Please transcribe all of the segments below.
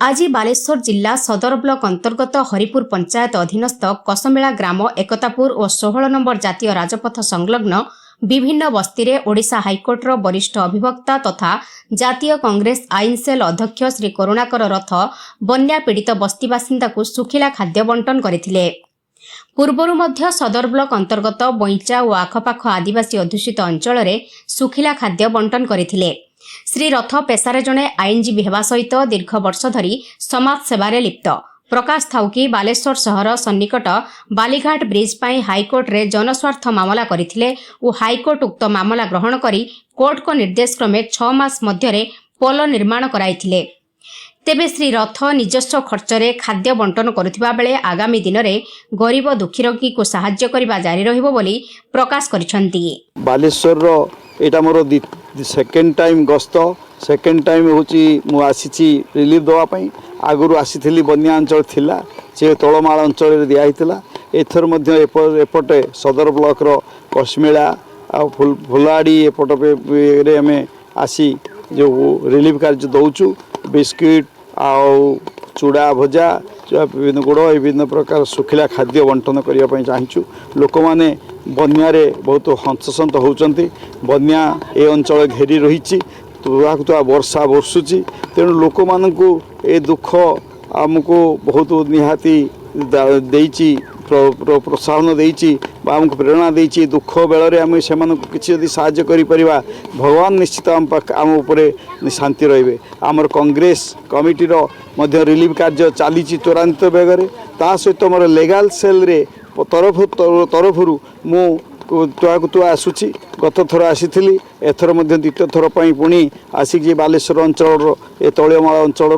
आज बालेश्वर जिला सदर ब्लॉक अंतर्गत हरिपुर पंचायत अधीनस्थ कसमेला ग्राम एकतापुर और 16 नंबर जातीय राजपथ संलग्न विभिन्न बस्ती रे ओडिशा हाइकोर्टर वरिष्ठ अभिवक्ता तथा जातीय कांग्रेस आईन सेल अध्यक्ष श्री करुणाकर रथ बन्या पीड़ित बस्ती बासिंदा को सुखिला खाद्य बंटन करथिले। पूर्वरु मध्य सदर ब्लॉक अंतर्गत बैंचा और आखपाख आदिवासी अध्युषित अंचल रे सुखिला खाद्य बंटन करथिले। श्री रथ पेशारे जणे आईनजीवी हेबा सहित दीर्घ वर्ष धरी समाज सेवारे लिप्त। प्रकाश थाउकी बालेश्वर सहर सन्निकट बालीघाट ब्रिज पाई हाईकोर्ट रे जनस्वार्थ मामला करथिले और हाईकोर्ट उक्त मामला ग्रहण करी कोर्ट को निर्देश क्रमे 6 मास मध्यरे पोल निर्माण कराइथिले। तेबे श्री रथ निजस्व खर्चरे खाद्य बंटन करुथिबा बेले आगामी दिन में गरीब दुखी रोगी को सहाय्य करबा जारी रहिबो बोली प्रकाश करिसंती। बालेश्वर रो एटा मोर सेकेंड टाइम गस्त सेकेंड टाइम होची मु आसीची रिलीफ दवा पई। आगुरु आसीथिली बन्या अंचल थिला से तळमाळ अंचल रे दिया हितला। एथर मध्ये एपटे सदर ब्लॉक रो कसमेला आ फुलाड़ी एपट रे हमें आसी जो रिलीफ कार्य दउचु। बिस्किट आउ चूड़ा भजा विभिन्न गुड़ विभिन्न प्रकार सुखिला खाद्य बंटन करने चाहूँ। लोक मैंने बन्यारे बहुत हंससंत होती। बन्या ए अंचल घेरी रही तुआ वर्षा बर्षुची तेणु लोक मानू ए दुख आमको बहुत निहाती देइची प्रोत्साहन देइची आमको प्रेरणा देइची। दुख बेल आम से किसी जदि साहाय्य करि परिबा भगवान निश्चित आम उपरे शांति रहिबे। आमर कांग्रेस कमिटी रो मध्य रिलीफ कार्य चली त्वरान्वित बेगर ता सहित मोर लेगाल सेल रे तरफरु मु तुआ आसूची। गत थर आसी एथर मध्य द्वितीय थर पर पुणी आसिक बालेश्वर अंचल ए तळमाळ अंचल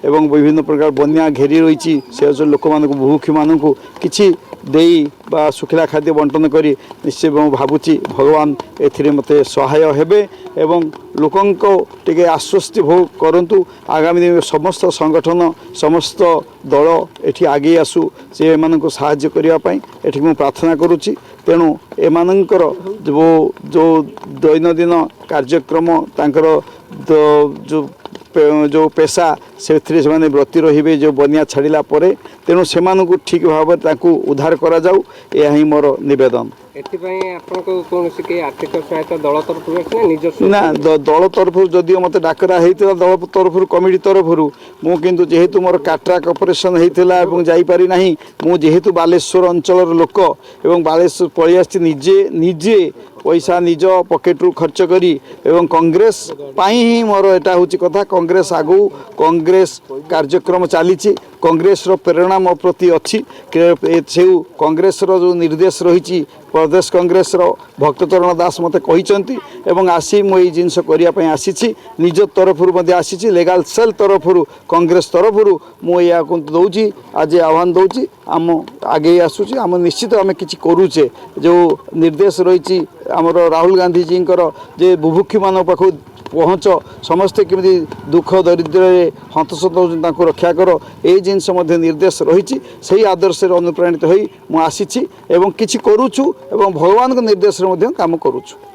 एवं विभिन्न प्रकार बन्या घेरी रही से लोक मानक भूखी मानक किछि देई बा सुखिला खाद्य बंटन करी निश्चय भावुची भगवान एथिरे मते सहाय हेबे एवं लोकंको टिके आश्वस्ति भोग करंतु। आगामी दिन समस्त संगठन समस्त दल एठी आगे आसु से एमाननको सहाय्य करिया पई एठी मु प्रार्थना करूची। तेणु एमानଙ୍କର जो दैनंदिन कार्यक्रम तांकर जो पेशा से व्रती रहिबे जो बन्या छाड़िला परे तेणु से ठीक भाव उद्धार करा जाऊ यह ही मोर निवेदन। आर्थिक सहायता दल तरफ ना दल तरफ जदिव मत डाकरा होता दल तरफ कमिटी तरफ मु किंतु जेहेतु मोर काट्राक ऑपरेशन होता जापारी ना मुझेतु बालेश्वर अंचल लोक एवं बालेश्वर पलि आसी निजे निजे पैसा निज पकेट्रु खर्च करी एवं कांग्रेस पाई ही मोर एटा होची कथा। कांग्रेस आगु कांग्रेस कार्यक्रम चली कांग्रेस रो प्रेरणा मो प्रति अच्छी से कांग्रेस रो जो निर्देश रही प्रदेश कांग्रेस रो भक्तचरण दास मते कहिसंती एवं आसी मु एई जिंस करिया पई आसीछि निज तरफरु मध्ये आसीछि लेगाल सेल तरफरु कांग्रेस तरफरु मु या कोन दउची आज आह्वान दउची आम आगे आसुछि। आम निश्चित आम किछि करूचे जो निर्देश रही आमर राहुल गांधी जी जे बुभुक्षी मान पाखु पहुँच समस्ते केमी दुख दरिद्र हंतसंत होती रक्षा कर ये जिनस निर्देश रही से आदर्श अनुप्राणित हो आसी किछि करुछु एवं भगवान निर्देश काम करुछु।